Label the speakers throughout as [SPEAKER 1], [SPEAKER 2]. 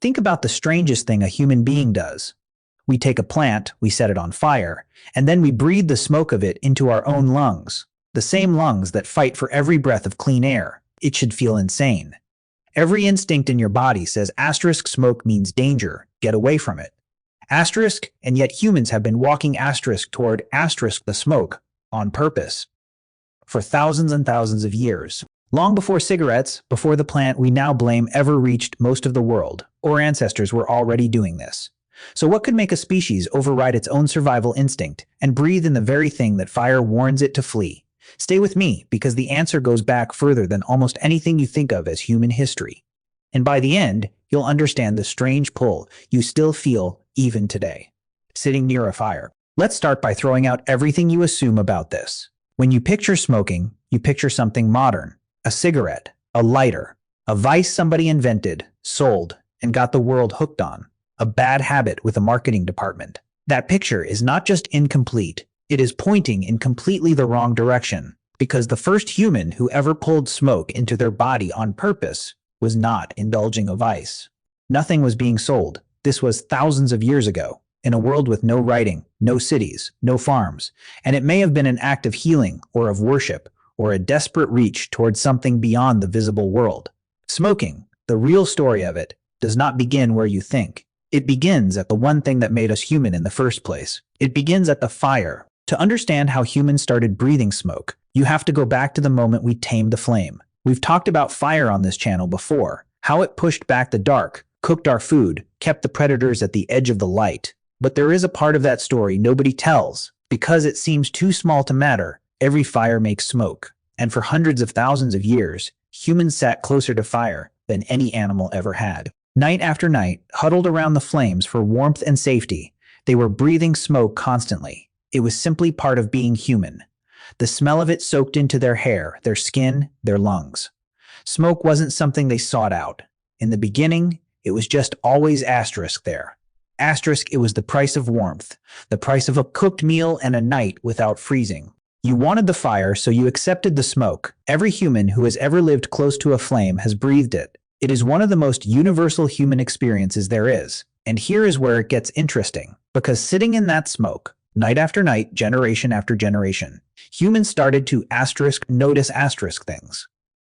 [SPEAKER 1] Think about the strangest thing a human being does. We take a plant, we set it on fire, and then we breathe the smoke of it into our own lungs. The same lungs that fight for every breath of clean air. It should feel insane. Every instinct in your body says asterisk smoke means danger, get away from it. Asterisk, and yet humans have been walking asterisk toward asterisk the smoke on purpose for thousands and thousands of years. Long before cigarettes, before the plant we now blame ever reached most of the world, our ancestors were already doing this. So what could make a species override its own survival instinct and breathe in the very thing that fire warns it to flee? Stay with me, because the answer goes back further than almost anything you think of as human history. And by the end, you'll understand the strange pull you still feel even today, sitting near a fire. Let's start by throwing out everything you assume about this. When you picture smoking, you picture something modern. A cigarette, a lighter, a vice somebody invented, sold, and got the world hooked on. A bad habit with a marketing department. That picture is not just incomplete, it is pointing in completely the wrong direction, because the first human who ever pulled smoke into their body on purpose was not indulging a vice. Nothing was being sold. This was thousands of years ago, in a world with no writing, no cities, no farms, and it may have been an act of healing or of worship, or a desperate reach towards something beyond the visible world. Smoking, the real story of it, does not begin where you think. It begins at the one thing that made us human in the first place. It begins at the fire. To understand how humans started breathing smoke, you have to go back to the moment we tamed the flame. We've talked about fire on this channel before, how it pushed back the dark, cooked our food, kept the predators at the edge of the light. But there is a part of that story nobody tells. Because it seems too small to matter, every fire makes smoke. And for hundreds of thousands of years, humans sat closer to fire than any animal ever had. Night after night, huddled around the flames for warmth and safety, they were breathing smoke constantly. It was simply part of being human. The smell of it soaked into their hair, their skin, their lungs. Smoke wasn't something they sought out. In the beginning, it was just always asterisk there. Asterisk, it was the price of warmth, the price of a cooked meal and a night without freezing. You wanted the fire, so you accepted the smoke. Every human who has ever lived close to a flame has breathed it. It is one of the most universal human experiences there is. And here is where it gets interesting, because sitting in that smoke, night after night, generation after generation, humans started to notice asterisk things.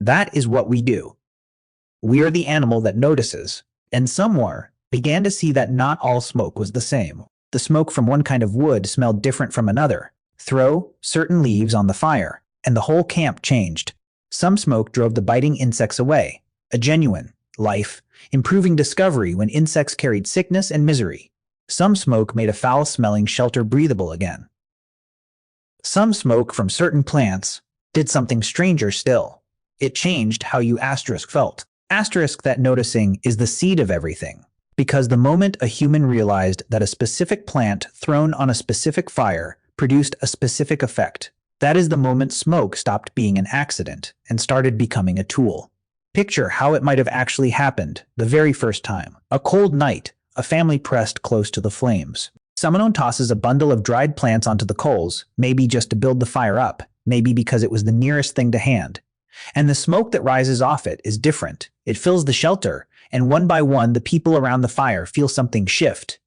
[SPEAKER 1] That is what we do. We are the animal that notices, and somewhere began to see that not all smoke was the same. The smoke from one kind of wood smelled different from another. Throw certain leaves on the fire, and the whole camp changed. Some smoke drove the biting insects away, a genuine, life-improving discovery when insects carried sickness and misery. Some smoke made a foul-smelling shelter breathable again. Some smoke from certain plants did something stranger still. It changed how you felt. That noticing is the seed of everything, because the moment a human realized that a specific plant thrown on a specific fire produced a specific effect, that is the moment smoke stopped being an accident and started becoming a tool. Picture how it might have actually happened the very first time. A cold night, a family pressed close to the flames. Someone tosses a bundle of dried plants onto the coals, maybe just to build the fire up, maybe because it was the nearest thing to hand. And the smoke that rises off it is different. It fills the shelter, and one by one the people around the fire feel something shift.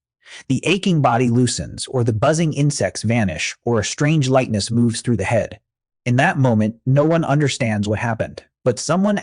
[SPEAKER 1] The aching body loosens, or the buzzing insects vanish, or a strange lightness moves through the head. In that moment, no one understands what happened, but someone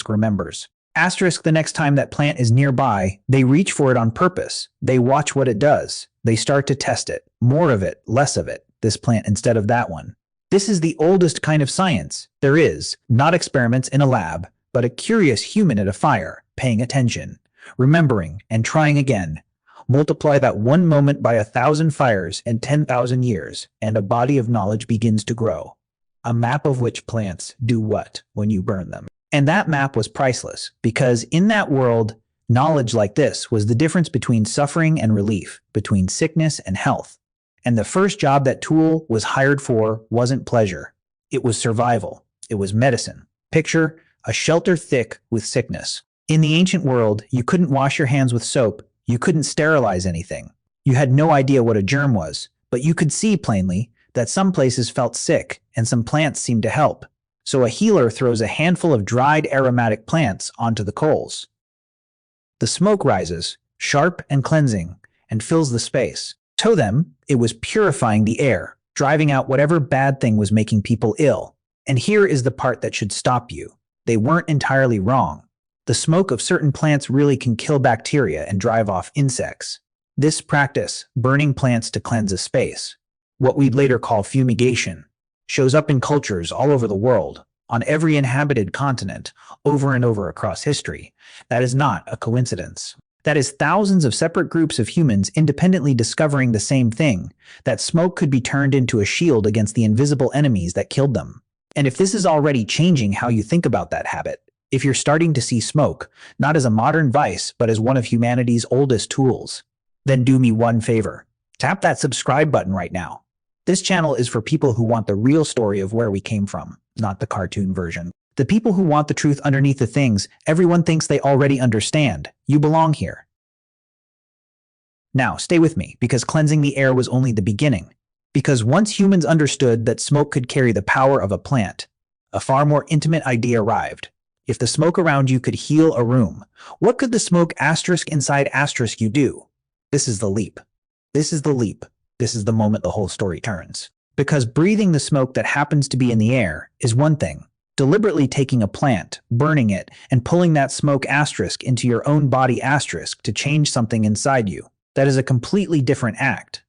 [SPEAKER 1] remembers. The next time that plant is nearby, they reach for it on purpose. They watch what it does. They start to test it. More of it, less of it, this plant instead of that one. This is the oldest kind of science. There is, not experiments in a lab, but a curious human at a fire, paying attention, remembering, and trying again. Multiply that one moment by 1,000 fires and 10,000 years, and a body of knowledge begins to grow. A map of which plants do what when you burn them. And that map was priceless, because in that world, knowledge like this was the difference between suffering and relief, between sickness and health. And the first job that tool was hired for wasn't pleasure. It was survival. It was medicine. Picture a shelter thick with sickness. In the ancient world, you couldn't wash your hands with soap. You couldn't sterilize anything. You had no idea what a germ was, but you could see plainly that some places felt sick and some plants seemed to help. So a healer throws a handful of dried aromatic plants onto the coals. The smoke rises, sharp and cleansing, and fills the space. To them, it was purifying the air, driving out whatever bad thing was making people ill. And here is the part that should stop you. They weren't entirely wrong. The smoke of certain plants really can kill bacteria and drive off insects. This practice, burning plants to cleanse a space, what we'd later call fumigation, shows up in cultures all over the world, on every inhabited continent, over and over across history. That is not a coincidence. That is thousands of separate groups of humans independently discovering the same thing, that smoke could be turned into a shield against the invisible enemies that killed them. And if this is already changing how you think about that habit, if you're starting to see smoke, not as a modern vice, but as one of humanity's oldest tools, then do me one favor. Tap that subscribe button right now. This channel is for people who want the real story of where we came from, not the cartoon version. The people who want the truth underneath the things everyone thinks they already understand. You belong here. Now, stay with me, because cleansing the air was only the beginning. Because once humans understood that smoke could carry the power of a plant, a far more intimate idea arrived. If the smoke around you could heal a room, what could the smoke asterisk inside asterisk you do? This is the leap. This is the leap. This is the moment the whole story turns. Because breathing the smoke that happens to be in the air is one thing. Deliberately taking a plant, burning it, and pulling that smoke asterisk into your own body asterisk to change something inside you, that is a completely different act.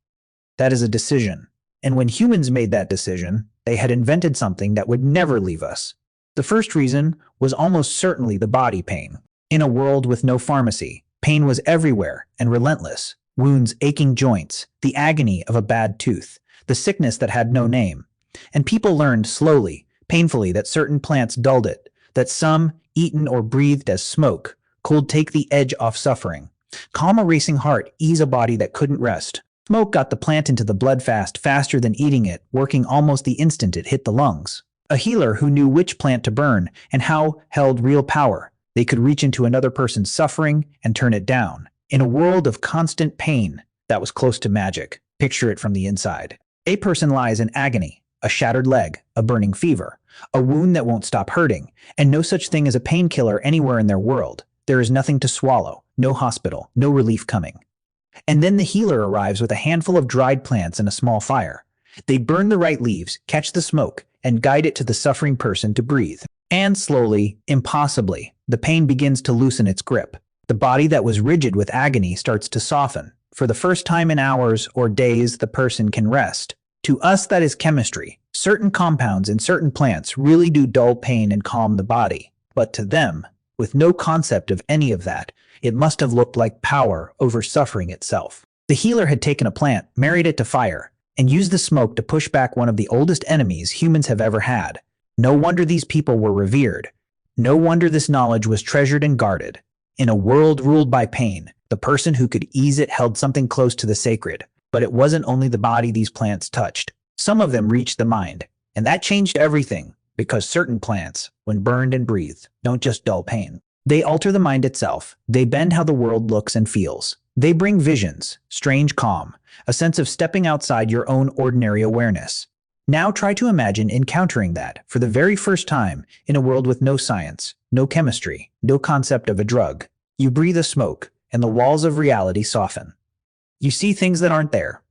[SPEAKER 1] That is a decision. And when humans made that decision, they had invented something that would never leave us. The first reason was almost certainly the body pain. In a world with no pharmacy, pain was everywhere and relentless. Wounds, aching joints, the agony of a bad tooth, the sickness that had no name. And people learned slowly, painfully, that certain plants dulled it, that some, eaten or breathed as smoke, could take the edge off suffering, calm a racing heart, ease a body that couldn't rest. Smoke got the plant into the blood faster than eating it, working almost the instant it hit the lungs. A healer who knew which plant to burn and how held real power. They could reach into another person's suffering and turn it down. In a world of constant pain, that was close to magic. Picture it from the inside. A person lies in agony, a shattered leg, a burning fever, a wound that won't stop hurting, and no such thing as a painkiller anywhere in their world. There is nothing to swallow, no hospital, no relief coming. And then the healer arrives with a handful of dried plants and a small fire. They burn the right leaves, catch the smoke, and guide it to the suffering person to breathe. And slowly, impossibly, the pain begins to loosen its grip. The body that was rigid with agony starts to soften. For the first time in hours or days, the person can rest. To us, that is chemistry. Certain compounds in certain plants really do dull pain and calm the body. But to them, with no concept of any of that, it must have looked like power over suffering itself. The healer had taken a plant, married it to fire, and used the smoke to push back one of the oldest enemies humans have ever had. No wonder these people were revered. No wonder this knowledge was treasured and guarded. In a world ruled by pain, the person who could ease it held something close to the sacred. But it wasn't only the body these plants touched. Some of them reached the mind. And that changed everything, because certain plants, when burned and breathed, don't just dull pain. They alter the mind itself. They bend how the world looks and feels. They bring visions, strange calm, a sense of stepping outside your own ordinary awareness. Now try to imagine encountering that for the very first time in a world with no science, no chemistry, no concept of a drug. You breathe a smoke, and the walls of reality soften. You see things that aren't there.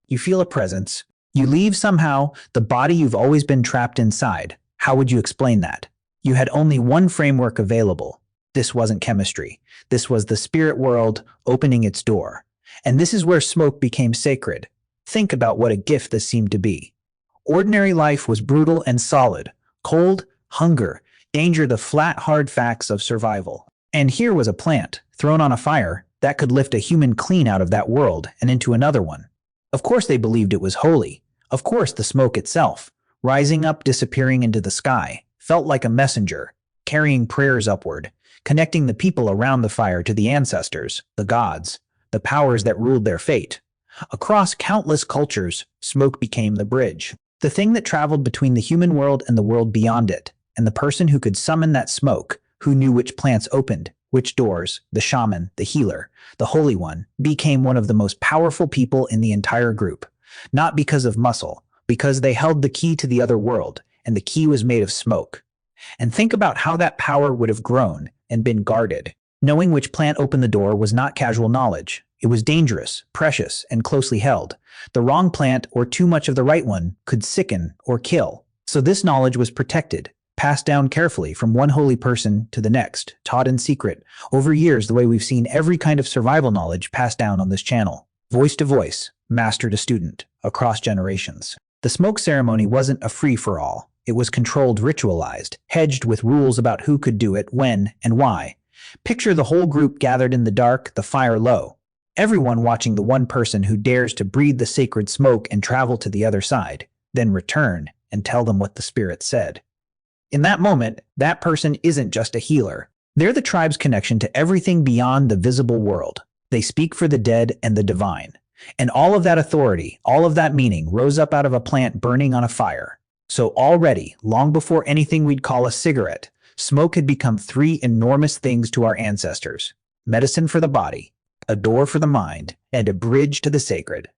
[SPEAKER 1] You feel a presence. You leave somehow the body you've always been trapped inside. How would you explain that? You had only one framework available. This wasn't chemistry. This was the spirit world opening its door. And this is where smoke became sacred. Think about what a gift this seemed to be. Ordinary life was brutal and solid. Cold, hunger, danger, the flat, hard facts of survival. And here was a plant, thrown on a fire, that could lift a human clean out of that world and into another one. Of course they believed it was holy. Of course the smoke itself, rising up, disappearing into the sky, felt like a messenger, carrying prayers upward, connecting the people around the fire to the ancestors, the gods, the powers that ruled their fate. Across countless cultures, smoke became the bridge. The thing that traveled between the human world and the world beyond it, and the person who could summon that smoke, who knew which plants opened, which doors, the shaman, the healer, the Holy One, became one of the most powerful people in the entire group. Not because of muscle, because they held the key to the other world, and the key was made of smoke. And think about how that power would have grown and been guarded. Knowing which plant opened the door was not casual knowledge. It was dangerous, precious, and closely held. The wrong plant or too much of the right one could sicken or kill. So this knowledge was protected, passed down carefully from one holy person to the next, taught in secret, over years the way we've seen every kind of survival knowledge passed down on this channel. Voice to voice, master to student, across generations. The smoke ceremony wasn't a free-for-all. It was controlled, ritualized, hedged with rules about who could do it, when, and why. Picture the whole group gathered in the dark, the fire low. Everyone watching the one person who dares to breathe the sacred smoke and travel to the other side, then return and tell them what the spirit said. In that moment, that person isn't just a healer. They're the tribe's connection to everything beyond the visible world. They speak for the dead and the divine. And all of that authority, all of that meaning rose up out of a plant burning on a fire. So already, long before anything we'd call a cigarette, smoke had become three enormous things to our ancestors: medicine for the body, a door for the mind, and a bridge to the sacred.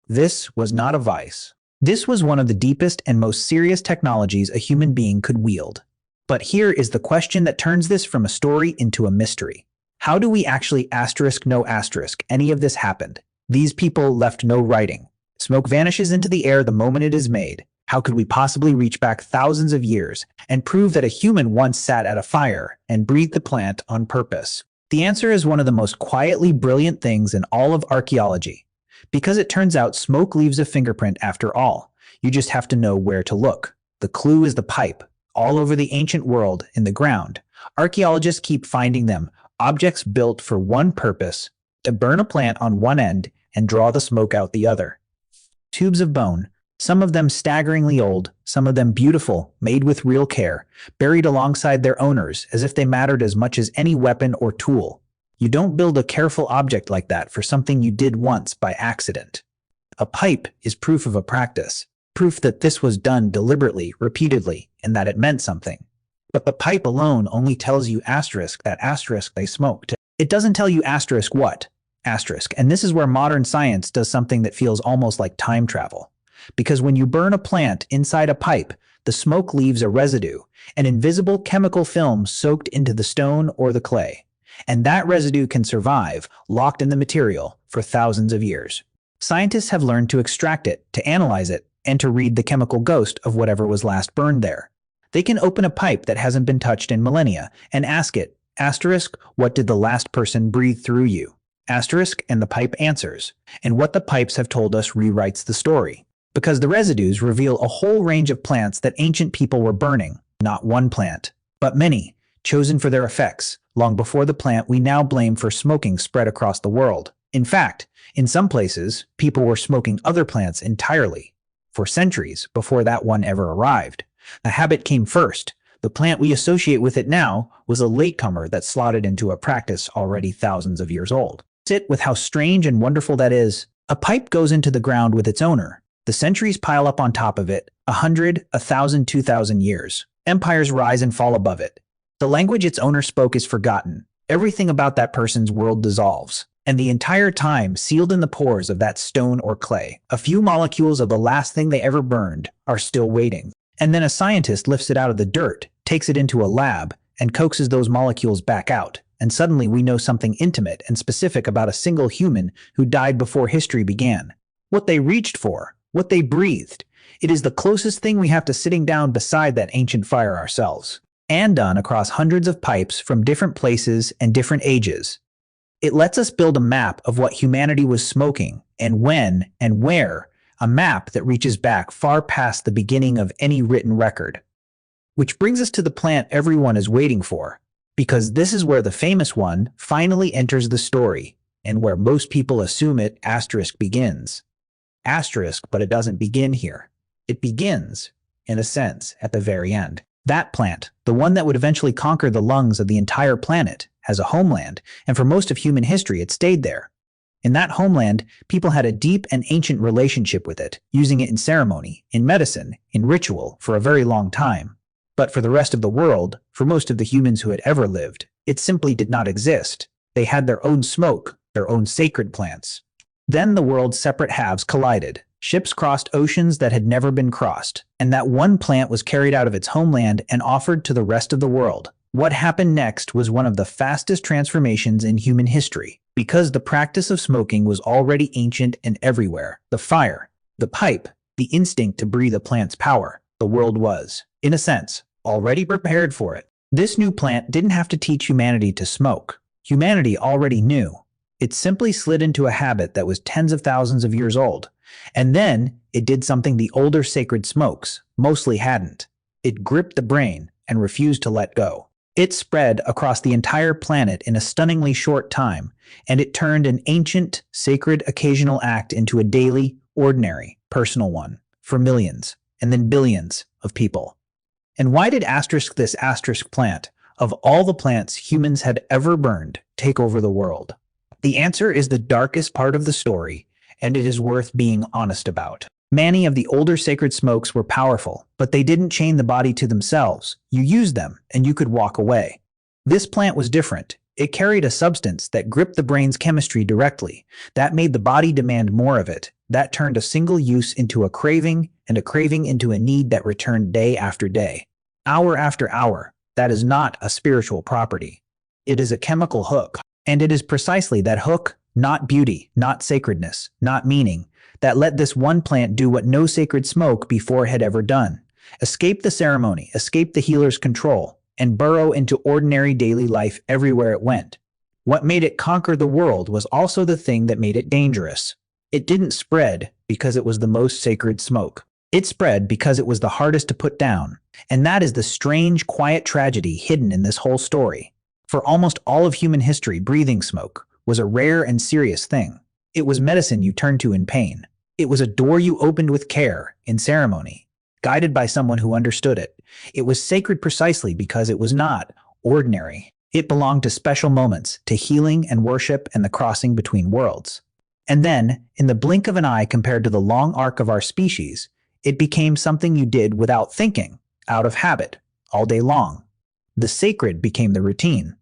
[SPEAKER 1] This was not a vice. This was one of the deepest and most serious technologies a human being could wield. But here is the question that turns this from a story into a mystery. How do we actually any of this happened? These people left no writing. Smoke vanishes into the air the moment it is made. How could we possibly reach back thousands of years and prove that a human once sat at a fire and breathed the plant on purpose? The answer is one of the most quietly brilliant things in all of archaeology. Because it turns out smoke leaves a fingerprint after all. You just have to know where to look. The clue is the pipe. All over the ancient world, in the ground, archaeologists keep finding them, objects built for one purpose: to burn a plant on one end and draw the smoke out the other. Tubes of bone, some of them staggeringly old, some of them beautiful, made with real care, buried alongside their owners as if they mattered as much as any weapon or tool. You don't build a careful object like that for something you did once by accident. A pipe is proof of a practice, proof that this was done deliberately, repeatedly, and that it meant something. But the pipe alone only tells you that they smoked. It doesn't tell you what. And this is where modern science does something that feels almost like time travel. Because when you burn a plant inside a pipe, the smoke leaves a residue, an invisible chemical film soaked into the stone or the clay. And that residue can survive, locked in the material, for thousands of years. Scientists have learned to extract it, to analyze it, and to read the chemical ghost of whatever was last burned there. They can open a pipe that hasn't been touched in millennia and ask it, what did the last person breathe through you? And the pipe answers. And what the pipes have told us rewrites the story. Because the residues reveal a whole range of plants that ancient people were burning. Not one plant, but many, chosen for their effects, long before the plant we now blame for smoking spread across the world. In fact, in some places, people were smoking other plants entirely, for centuries before that one ever arrived. The habit came first. The plant we associate with it now was a latecomer that slotted into a practice already thousands of years old. Sit with how strange and wonderful that is. A pipe goes into the ground with its owner. The centuries pile up on top of it, 100, 1,000, 2,000 years. Empires rise and fall above it. The language its owner spoke is forgotten. Everything about that person's world dissolves. And the entire time, sealed in the pores of that stone or clay, a few molecules of the last thing they ever burned are still waiting. And then a scientist lifts it out of the dirt, takes it into a lab, and coaxes those molecules back out. And suddenly we know something intimate and specific about a single human who died before history began. What they reached for, what they breathed. It is the closest thing we have to sitting down beside that ancient fire ourselves. And done across hundreds of pipes from different places and different ages. It lets us build a map of what humanity was smoking, and when, and where, a map that reaches back far past the beginning of any written record. Which brings us to the plant everyone is waiting for, because this is where the famous one finally enters the story, and where most people assume it begins. But it doesn't begin here. It begins, in a sense, at the very end. That plant, the one that would eventually conquer the lungs of the entire planet, has a homeland, and for most of human history it stayed there. In that homeland, people had a deep and ancient relationship with it, using it in ceremony, in medicine, in ritual, for a very long time. But for the rest of the world, for most of the humans who had ever lived, it simply did not exist. They had their own smoke, their own sacred plants. Then the world's separate halves collided. Ships crossed oceans that had never been crossed, and that one plant was carried out of its homeland and offered to the rest of the world. What happened next was one of the fastest transformations in human history, because the practice of smoking was already ancient and everywhere. The fire, the pipe, the instinct to breathe a plant's power. The world was, in a sense, already prepared for it. This new plant didn't have to teach humanity to smoke. Humanity already knew. It simply slid into a habit that was tens of thousands of years old. And then it did something the older sacred smokes mostly hadn't. It gripped the brain and refused to let go. It spread across the entire planet in a stunningly short time, and it turned an ancient, sacred occasional act into a daily, ordinary, personal one for millions, and then billions of people. And why did this plant, of all the plants humans had ever burned, take over the world? The answer is the darkest part of the story, and it is worth being honest about. Many of the older sacred smokes were powerful, but they didn't chain the body to themselves. You used them, and you could walk away. This plant was different. It carried a substance that gripped the brain's chemistry directly. That made the body demand more of it. That turned a single use into a craving, and a craving into a need that returned day after day, hour after hour. That is not a spiritual property. It is a chemical hook. And it is precisely that hook, not beauty, not sacredness, not meaning, that let this one plant do what no sacred smoke before had ever done. Escape the ceremony, escape the healer's control, and burrow into ordinary daily life everywhere it went. What made it conquer the world was also the thing that made it dangerous. It didn't spread because it was the most sacred smoke. It spread because it was the hardest to put down. And that is the strange, quiet tragedy hidden in this whole story. For almost all of human history, breathing smoke was a rare and serious thing. It was medicine you turned to in pain. It was a door you opened with care, in ceremony, guided by someone who understood it. It was sacred precisely because it was not ordinary. It belonged to special moments, to healing and worship and the crossing between worlds. And then, in the blink of an eye compared to the long arc of our species, it became something you did without thinking, out of habit, all day long. The sacred became the routine.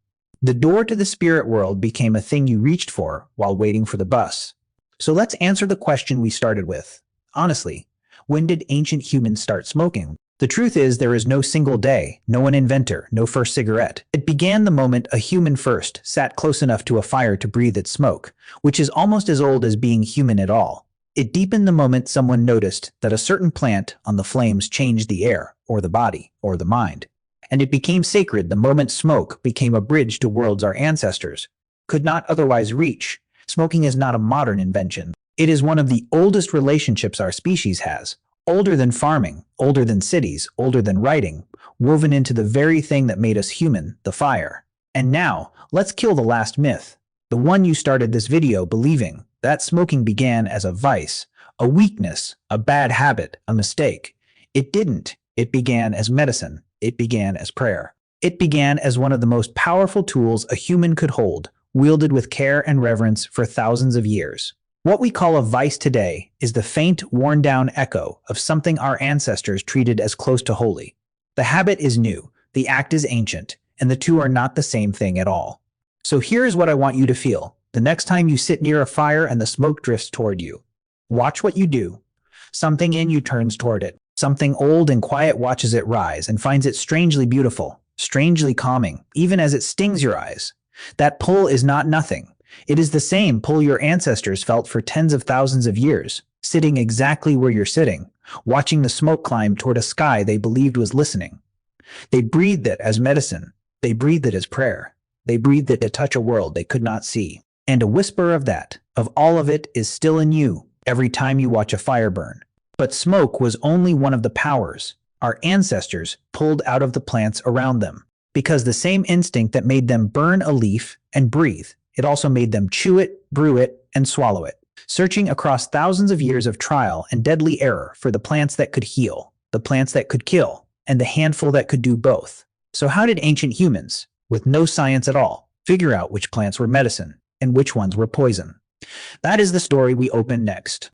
[SPEAKER 1] The door to the spirit world became a thing you reached for while waiting for the bus. So let's answer the question we started with. Honestly, when did ancient humans start smoking? The truth is there is no single day, no one inventor, no first cigarette. It began the moment a human first sat close enough to a fire to breathe its smoke, which is almost as old as being human at all. It deepened the moment someone noticed that a certain plant on the flames changed the air, or the body, or the mind. And it became sacred the moment smoke became a bridge to worlds our ancestors could not otherwise reach. Smoking is not a modern invention. It is one of the oldest relationships our species has, older than farming, older than cities, older than writing, woven into the very thing that made us human, the fire. And now, let's kill the last myth, the one you started this video believing, that smoking began as a vice, a weakness, a bad habit, a mistake. It didn't. It began as medicine. It began as prayer. It began as one of the most powerful tools a human could hold, wielded with care and reverence for thousands of years. What we call a vice today is the faint, worn-down echo of something our ancestors treated as close to holy. The habit is new, the act is ancient, and the two are not the same thing at all. So here's what I want you to feel the next time you sit near a fire and the smoke drifts toward you. Watch what you do. Something in you turns toward it. Something old and quiet watches it rise and finds it strangely beautiful, strangely calming, even as it stings your eyes. That pull is not nothing. It is the same pull your ancestors felt for tens of thousands of years, sitting exactly where you're sitting, watching the smoke climb toward a sky they believed was listening. They breathed it as medicine. They breathed it as prayer. They breathed it to touch a world they could not see. And a whisper of that, of all of it, is still in you every time you watch a fire burn. But smoke was only one of the powers our ancestors pulled out of the plants around them, because the same instinct that made them burn a leaf and breathe, it also made them chew it, brew it, and swallow it, searching across thousands of years of trial and deadly error for the plants that could heal, the plants that could kill, and the handful that could do both. So how did ancient humans, with no science at all, figure out which plants were medicine and which ones were poison? That is the story we open next.